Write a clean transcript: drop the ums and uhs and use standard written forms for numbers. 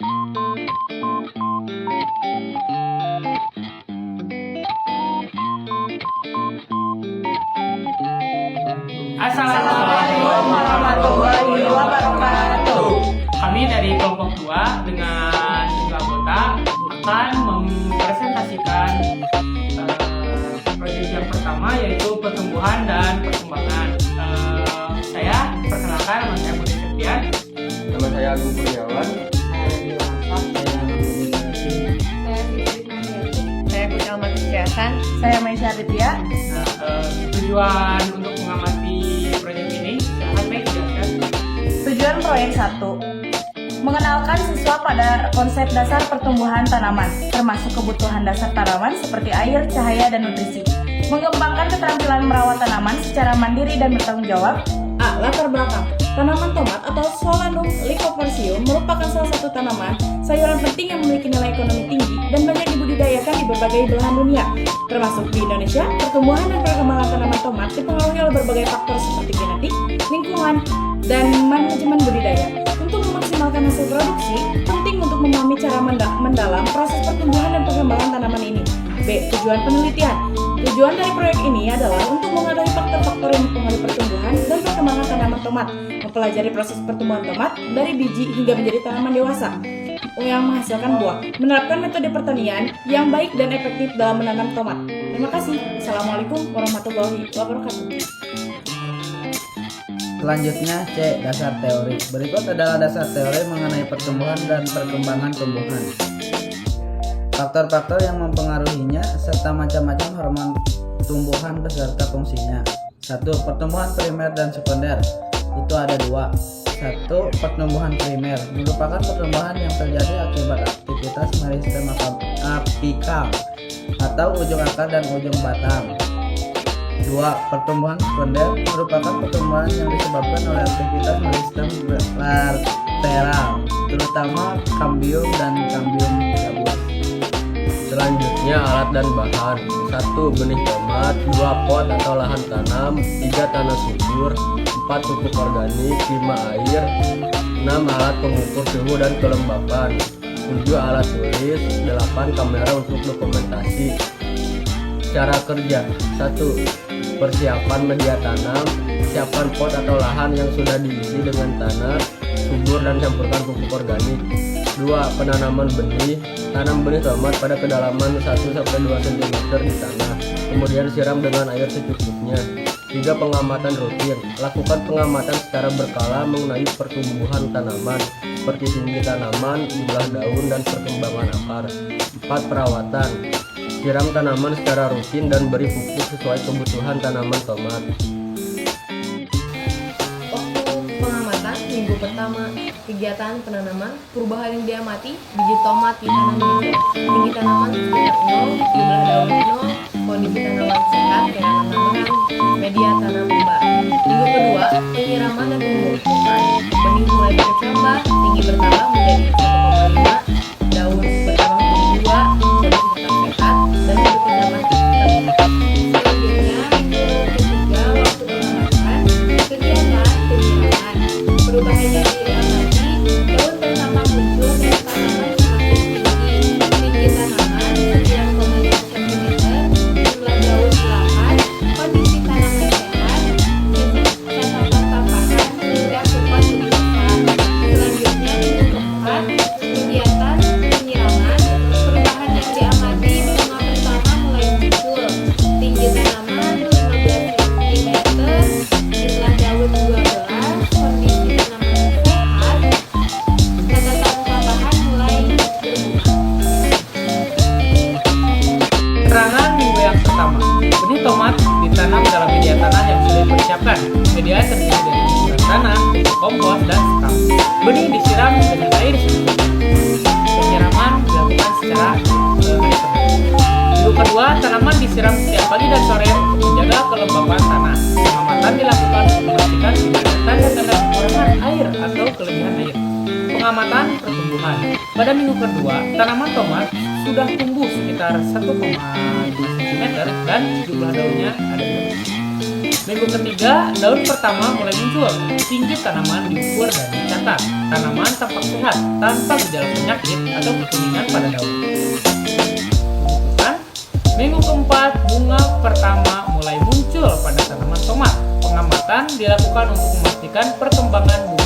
Assalamualaikum warahmatullahi wabarakatuh. Kami dari kelompok 2 dengan jumlah anggota akan mempresentasikan proyek yang pertama, yaitu pertumbuhan dan perkembangan. Saya perkenalkan, nama saya Budi Septian. Nama saya Agung Kurniawan. Saya Kucel Matiasan. Saya Maisha Aditya. Tujuan untuk mengamati proyek ini, silahkan Mei jelaskan. Tujuan proyek 1: mengenalkan siswa pada konsep dasar pertumbuhan tanaman, termasuk kebutuhan dasar tanaman seperti air, cahaya, dan nutrisi. Mengembangkan keterampilan merawat tanaman secara mandiri dan bertanggung jawab. A. Latar belakang. Tanaman tomat atau Solanum lycopodium merupakan salah satu tanaman sayuran penting yang memiliki nilai ekonomi tinggi dan banyak dibudidayakan di berbagai belahan dunia, termasuk di Indonesia. Pertumbuhan dan perkembangan tanaman tomat dipengaruhi oleh berbagai faktor seperti genetik, lingkungan, dan manajemen budidaya. Untuk memaksimalkan hasil produksi, penting untuk memahami cara mendalam proses pertumbuhan dan perkembangan tanaman ini. B. Tujuan penelitian. Tujuan dari proyek ini adalah untuk mengetahui faktor-faktor yang mempengaruhi pertumbuhan dan perkembangan tanaman tomat, mempelajari proses pertumbuhan tomat dari biji hingga menjadi tanaman dewasa yang menghasilkan buah, menerapkan metode pertanian yang baik dan efektif dalam menanam tomat. Terima kasih. Assalamualaikum warahmatullahi wabarakatuh. Selanjutnya C. Dasar teori. Berikut adalah dasar teori mengenai pertumbuhan dan perkembangan tumbuhan. Faktor-faktor yang mempengaruhinya serta macam-macam hormon tumbuhan beserta fungsinya. 1. Pertumbuhan primer dan sekunder. Itu ada 2. 1. Pertumbuhan primer merupakan pertumbuhan yang terjadi akibat aktivitas meristem apikal atau ujung akar dan ujung batang. 2. Pertumbuhan sekunder merupakan pertumbuhan yang disebabkan oleh aktivitas meristem lateral, terutama kambium dan kambium gabus. Selanjutnya alat dan bahan. 1. Benih tomat. 2. Pot atau lahan tanam. 3. Tanah subur. 4. Pupuk organik. 5. Air. 6. Alat pengukur suhu dan kelembapan. 7. Alat tulis. 8. Kamera untuk dokumentasi. Cara kerja. 1. Persiapan media tanam. Siapkan pot atau lahan yang sudah diisi dengan tanah subur dan campurkan pupuk organik. 2. Penanaman benih. Tanam benih tomat pada kedalaman 1-2 cm di tanah, kemudian siram dengan air secukupnya. 3. Pengamatan rutin. Lakukan pengamatan secara berkala mengenai pertumbuhan tanaman, seperti tinggi tanaman, jumlah daun, dan perkembangan akar. 4. Perawatan. Siram tanaman secara rutin dan beri pupuk sesuai kebutuhan tanaman tomat. Pengamatan minggu pertama. Kegiatan penanaman, perubahan yang diamati, biji tomat ditanam di tinggi tanaman sekitar 0, jumlah daun 0, kondisi tanaman sehat dengan menambahkan media tanam lebar. Minggu kedua, penyiraman dan pemupukan. Benih mulai bercambah, tinggi bertambah menjadi 1,5, daun bertambah menjadi 2, kondisi tetap sehat, dan bentuk tanaman tetap. Selanjutnya, minggu ketiga, waktu pengamatan, kegiatan penyiraman, perubahan yang diamati, daun pertama muncul dan tanaman semakin tinggi tanaman 9,5 cm, jumlah daun 8, kondisi tanaman sehat, catatan tambahan hingga kupas lebih besar. Selanjutnya minggu keempat, kegiatan penyiraman, perubahan yang diamati, bunga pertama mulai muncul, tinggi tanaman 15 cm, jumlah daun 12, kondisi tanaman sehat, catatan tambahan mulai berbunga. Keterangan minggu yang pertama. Benih tomat ditanam dalam media tanah yang sudah dipersiapkan. Media terdiri dari butiran tanah, pupuk kompos, dan sekam. Benih disiram dengan air secukupnya. Penyiraman dilakukan secara berikut. Minggu kedua, tanaman disiram setiap pagi dan sore untuk menjaga kelembapan tanah. Pengamatan dilakukan untuk memastikan tidak ada tanda-tanda kekurangan air atau kelebihan air. Pengamatan pertumbuhan. Pada minggu kedua, tanaman tomat sudah tumbuh sekitar 1,2 cm dan jumlah daunnya ada 2. Minggu ketiga, daun pertama mulai muncul. Tinggi tanaman diukur dan dicatat. Tanaman tampak sehat, tanpa gejala penyakit atau kekuningan pada daun. Minggu keempat, bunga pertama mulai muncul pada tanaman tomat. Pengamatan dilakukan untuk memastikan perkembangan bunga